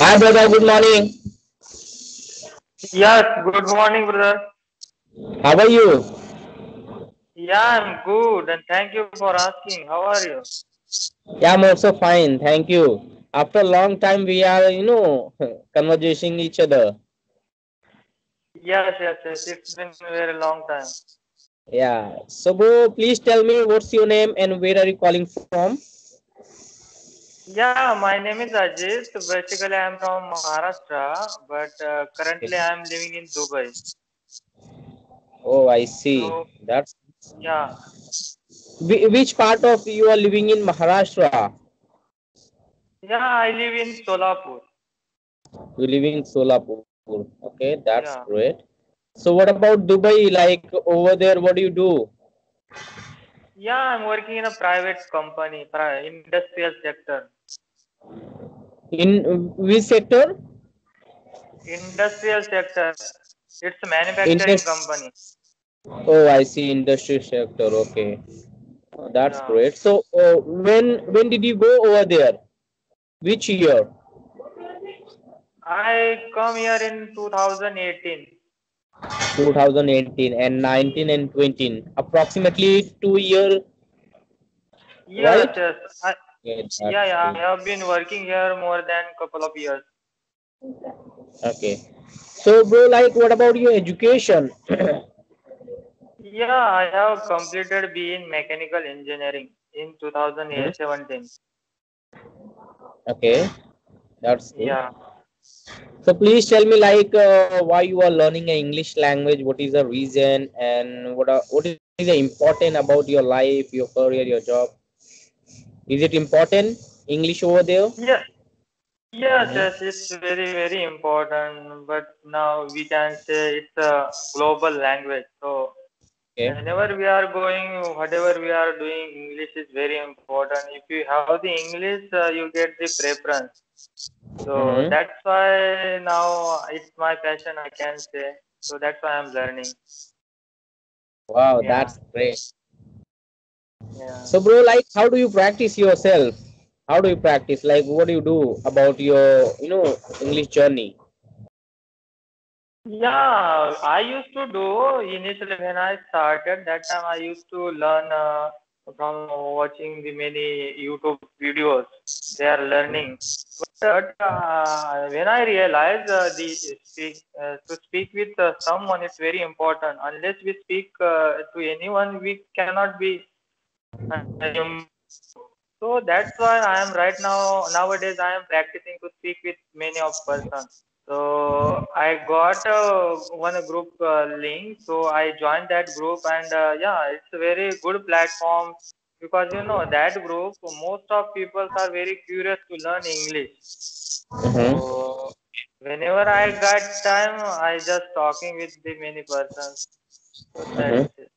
Hi, brother. Good morning. Yes, good morning, brother. How are you? Yeah, I'm good, and thank you for asking. How are you? Yeah, I'm also fine. Thank you. After a long time, we are, conversing each other. Yes. It's been a very long time. Yeah. So, bro, please tell me what's your name and where are you calling from? Yeah, my name is Ajit. Basically, I'm from Maharashtra, but currently I'm living in Dubai. Oh, I see. So, That's yeah, which part of you are living in Maharashtra? yeah, I live in Solapur. You live in Solapur. Okay, that's Yeah, great. So, what about Dubai? Like over there, what do you do? yeah, I'm working in a private company, industrial sector. In which sector? Industrial sector. It's a manufacturing Industry. company. Oh, I see. Industry sector. Okay. That's Yeah, great. So, when did you go over there? Which year? I come here in 2018. 2018 and 19 and 20. Approximately 2 year, Yes, right? yes. Yeah, Yeah, that's yeah. good. I have been working here more than couple of years. Okay. So, bro, like, what about your education? Yeah, I have completed B in mechanical engineering in Mhm. 2017. Okay, that's good. Yeah. So, please tell me, like, why you are learning a English language? What is the reason, and what is important about your life, your career, your job? Is it important English over there? Yeah. Yes. Mm-hmm. It's very important. But now we can say it's a global language. So Okay. whenever we are going, whatever we are doing, English is very important. If you have the English, you get the preference. So Mm-hmm. that's why now it's my passion, I can say. So that's why I'm learning. Wow, Yeah, that's great. yeah. So, bro, like, how do you practice yourself? How do you practice? Like, what do you do about your, English journey? Yeah, I used to do initially when I started. That time I used to learn from watching the many YouTube videos. They are learning. But when I realized to speak with someone, it's very important. Unless we speak to anyone, we cannot be improved. So that's why I am right now. Nowadays, I am practicing to speak with many of person. So I got one group link. So I joined that group, and yeah, it's a very good platform because that group. Most of people are very curious to learn English. Mm-hmm. So whenever I got time, I just talking with the many persons. So that's Mm-hmm. it.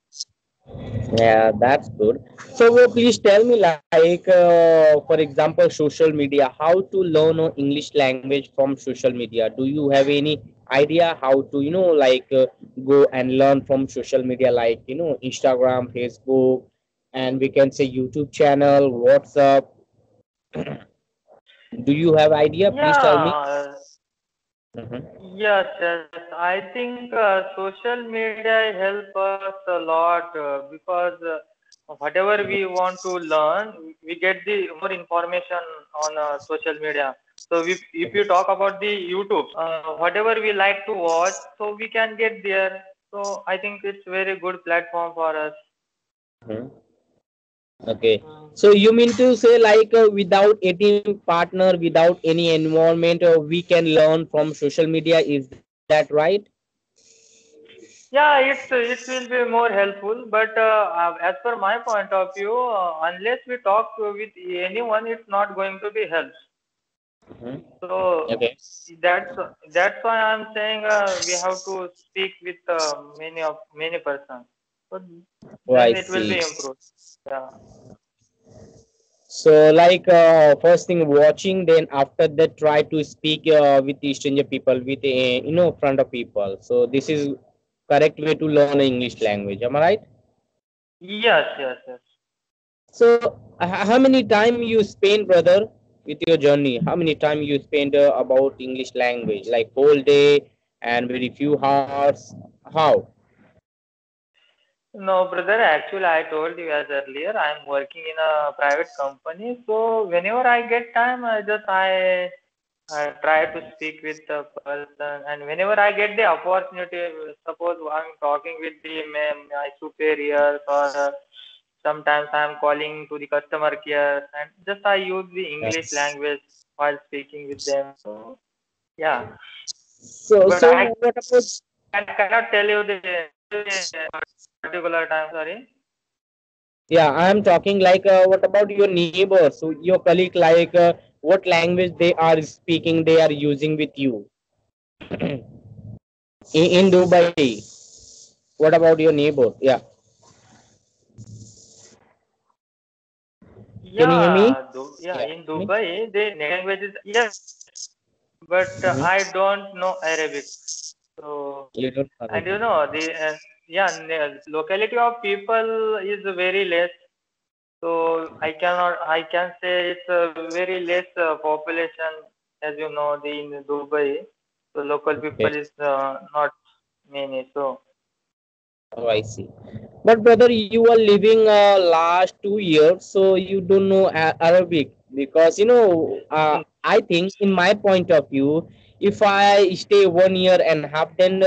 Yeah, that's good. So, please tell me, like, for example, social media, how to learn English language from social media? Do you have any idea how to, like, go and learn from social media, like, Instagram, Facebook, and we can say YouTube channel, WhatsApp? Do you have idea? Please tell me. Yeah, Mm-hmm. yes. I think social media help us a lot because whatever we want to learn, we get the more information on social media. So if you talk about the YouTube, whatever we like to watch, so we can get there. So I think it's very good platform for us. Mm-hmm. Okay. Mm. So you mean to say, like, without any partner, without any environment, we can learn from social media? Is that right? Yeah, it will be more helpful, but as per my point of view, unless we talk with anyone, it's not going to be help. Mhm. So Okay. that's that's why I'm saying we have to speak with many persons. So Oh, I then it will see. be improved. Yeah. So, like, first thing watching, then after that, try to speak with the stranger people, with front of people. So this is correct way to learn English language. Am I right? Yes. So, how many time you spend, brother? with your journey? How many time you spend about English language? Like whole day and very few hours? How? No, brother, actually, I told you as earlier, I'm working in a private company. So whenever I get time, I try to speak with the person. And whenever I get the opportunity, suppose I'm talking with my superiors or sometimes I'm calling to the customer care and just I use the English Yes. language while speaking with them. So yeah, but So I what about? cannot tell you the particular time. Sorry. Yeah, I'm talking like what about your neighbors, so your colleague, like what language they are speaking, they are using with you in Dubai. What about your neighbor? Yeah, can you hear me? Yeah. Yeah. In Dubai, the native language is yes, but I Mm-hmm. don't know Arabic. So, You don't and Arabic. locality of people is very less. So I can say it's a very less population, as you know, in Dubai. So local Okay. people is not many. So Oh, I see. But brother, you are living last 2 years, so you don't know Arabic, because I think in my point of view, if I stay 1 year and half, then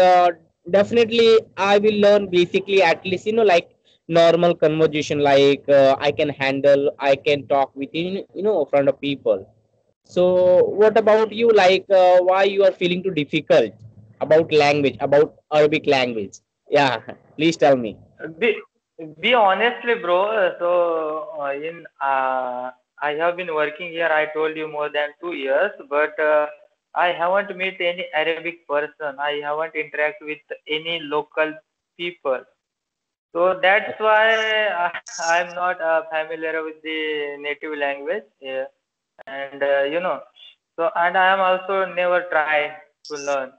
definitely I will learn basically at least like normal conversation, like I can handle, I can talk within front of people. So what about you? Like why you are feeling too difficult about language, about Arabic language? Yeah, please tell me. be be honestly, bro. So in I have been working here. I told you more than 2 years, but I haven't met any Arabic person. I haven't interact with any local people. So that's why I'm not familiar with the native language. Yeah. And so and I am also never try to learn.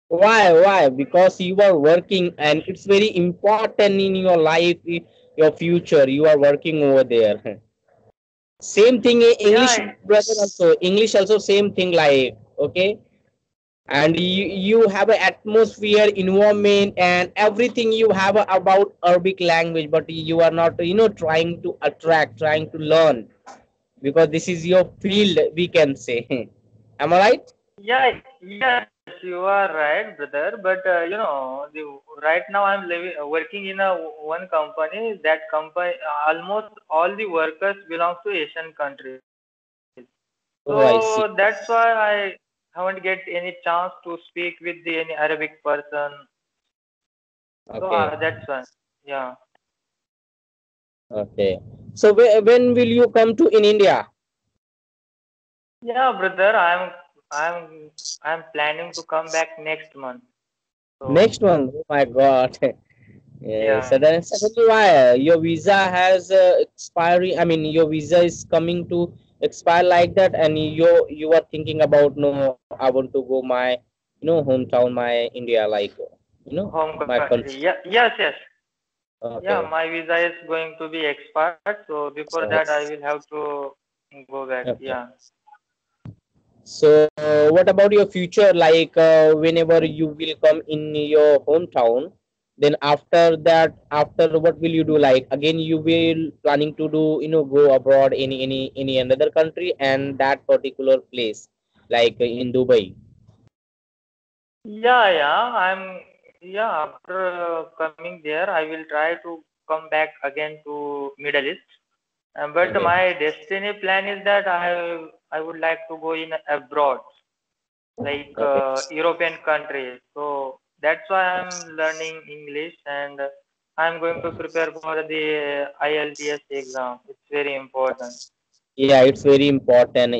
Why? Because you are working, and it's very important in your life, your future. You are working over there. Same thing in English, Yeah, brother. Also, English also same thing. Like okay, and you have an atmosphere, environment, and everything you have about Arabic language, but you are not trying to attract, trying to learn, because this is your field, we can say. Am I right? yeah, yes, you are right, brother. But right now I'm living, working in a one company. That company, almost all the workers belong to Asian countries. Oh, I see. So that's why I haven't get any chance to speak with any Arabic person. So Okay. that's why. Yeah. Okay. So when will you come to in India? Yeah, brother, I'm I'm planning to come back next month. So Next one. Oh my God. Yeah. yeah. Suddenly why your visa has expiring? I mean, your visa is coming to expire like that, and you are thinking about, no, I want to go my hometown, my India, like Home my country. country. Yeah, yes, yes. Yeah, Okay. my visa is going to be expired, so before that I will have to go back. Okay. Yeah. So, what about your future? Like, whenever you will come in your hometown, then after that, after what will you do? Like, again, you will planning to do, go abroad, any another country, and that particular place, like in Dubai. Yeah, yeah. Yeah, after coming there, I will try to come back again to Middle East. But Okay. my destiny plan is that I would like to go in abroad, like Okay. European countries. So that's why I'm learning English and I'm going to prepare for the IELTS exam. It's very important. Yeah, it's very important.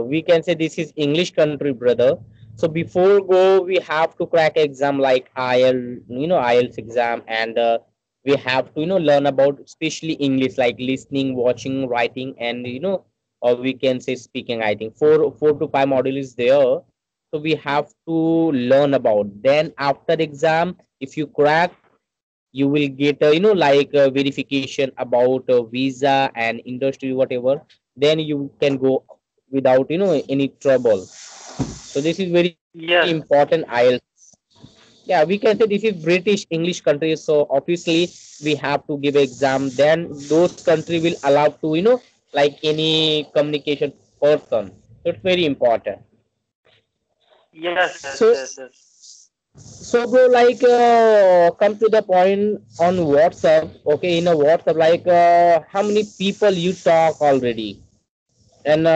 We can say this is English country, brother. So before go, we have to crack exam like IELTS exam, and we have to learn about especially English, like listening, watching, writing, and or we can say speaking. I think four to five module is there, so we have to learn about. Then after exam, if you crack, you will get like verification about visa and industry, whatever. Then you can go without any trouble. So this is very Yes. important. Yeah, we can say this is British English country, so obviously we have to give exam, then those country will allow to like any communication person. So it's very important. Yes. Yes. So Yes. Yes. bro, like come to the point on WhatsApp. Okay, in a WhatsApp, like how many people you talk already, and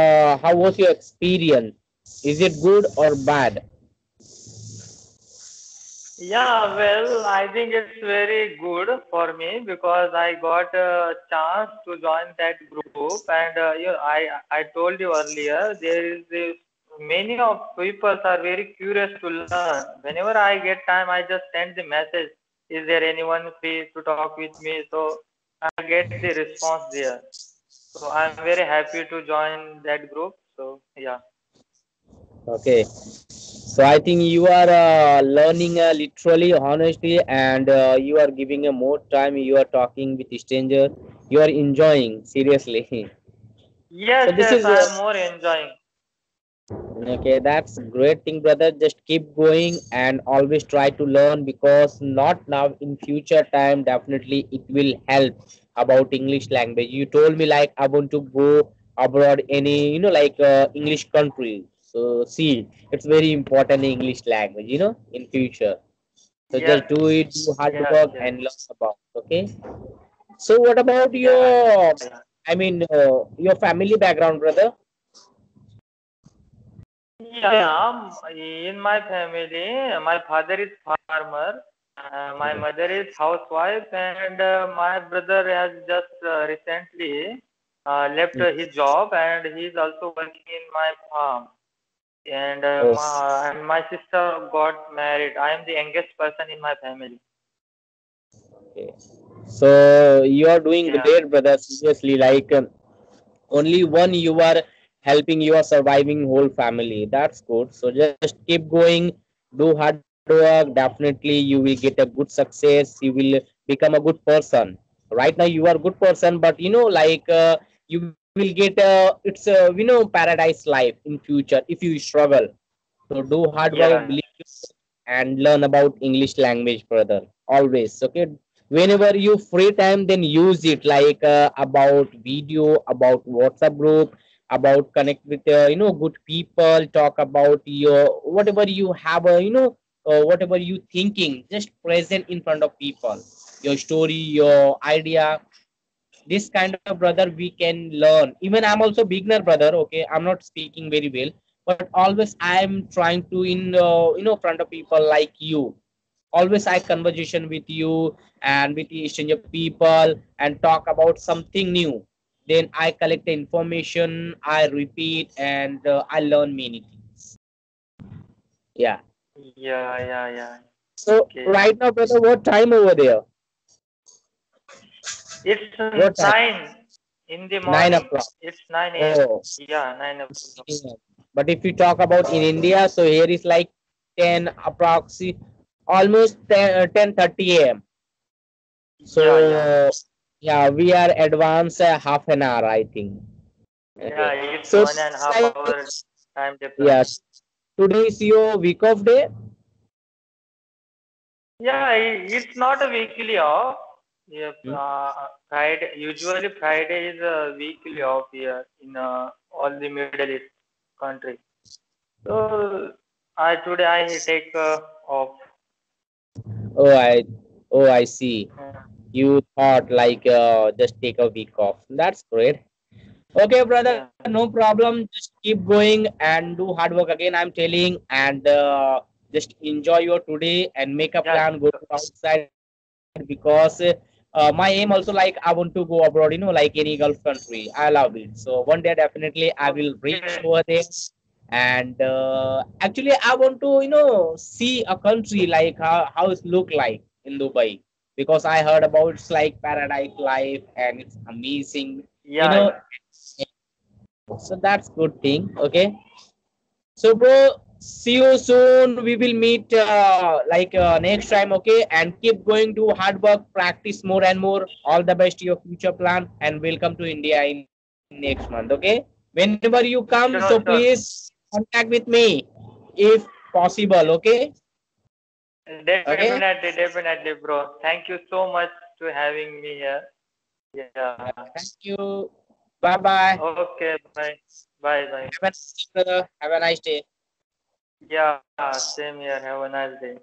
how was your experience? Is it good or bad? Yeah, well, I think it's very good for me because I got a chance to join that group, and I told you earlier there is this, many of people are very curious to learn. Whenever I get time, I just send the message. Is there anyone free to talk with me? So I get the response there. So I'm very happy to join that group. So yeah. Okay. So I think you are learning literally, honestly, and you are giving a more time. You are talking with stranger. You are enjoying seriously. Yes, So this yes, is I'm more enjoying. okay. That's great thing, brother. Just keep going and always try to learn, because not now, in future time, definitely it will help about English language. You told me like I want to go abroad, any like English country. So see, it's very important English language. In future. So Yes, just do it, do hard yes, work, yes. and learn about. Okay. So what about Yeah, yeah. your, I mean, your family background, brother? Yeah, in my family, my father is farmer, my mother is housewife, and my brother has just recently left his job, and he is also working in my farm. And Oh, my sister got married. I am the youngest person in my family. okay. So you are doing Yeah. great, brother. Seriously, like only one you are helping, you are surviving whole family. That's good. So just keep going, do hard work. Definitely, you will get a good success. You will become a good person. Right now, you are a good person, but like you will get it's a paradise life in future if you struggle. So do hard work, Yeah. believe, and learn about English language, brother. Always, okay. Whenever you free time, then use it like about video, about WhatsApp group, about connect with good people, talk about your whatever you have whatever you thinking, just present in front of people, your story, your idea. This kind of brother we can learn. Even I'm also beginner, brother. Okay, I'm not speaking very well, but always I'm trying to in front of people like you. Always I conversation with you and with the stranger people and talk about something new. Then I collect the information, I repeat, and I learn many things. Yeah. Yeah, yeah, yeah. So Okay. right now, brother, what time over there? It's What time? 9 in the 9 morning. o'clock. It's 9 a.m. Oh, Yeah, 9 o'clock. but if you talk about in India, so here is like 10 approximately, almost 10:30 a.m. Yeah, yeah. So yeah, we are advanced half an hour, I think. Yeah, Okay. it's So one and a it's half like, hour time difference. yeah, today is your week off day. Yeah, it's not a weekly off. Yeah, Hmm? Friday. Usually Friday is a weekly off here in all the Middle East country. So I today I take off. Oh, I see. Uh, You thought like just take a week off. That's great. Okay, brother, yeah. no problem. Just keep going and do hard work again. I'm telling, and just enjoy your today and make a Yeah. plan. Go to outside, because my aim also like I want to go abroad. Like any Gulf country. I love it. So one day definitely I will reach Okay. over there. And actually, I want to see a country like how it look like in Dubai, because I heard about it's like paradise life and it's amazing. You Yeah. know, so that's good thing. Okay. So bro, see you soon. We will meet like next time. Okay, and keep going to hard work, practice more and more. All the best to your future plan, and welcome to India in next month. Okay. Whenever you come, Sure, so sure. please contact with me if possible. Okay. Okay. Definitely, definitely, bro. Thank you so much to having me here. Yeah. Thank you. Bye bye. Okay, bye. Bye, bye. Have a nice day, brother. Have a nice day. Yeah, same here. Have a nice day.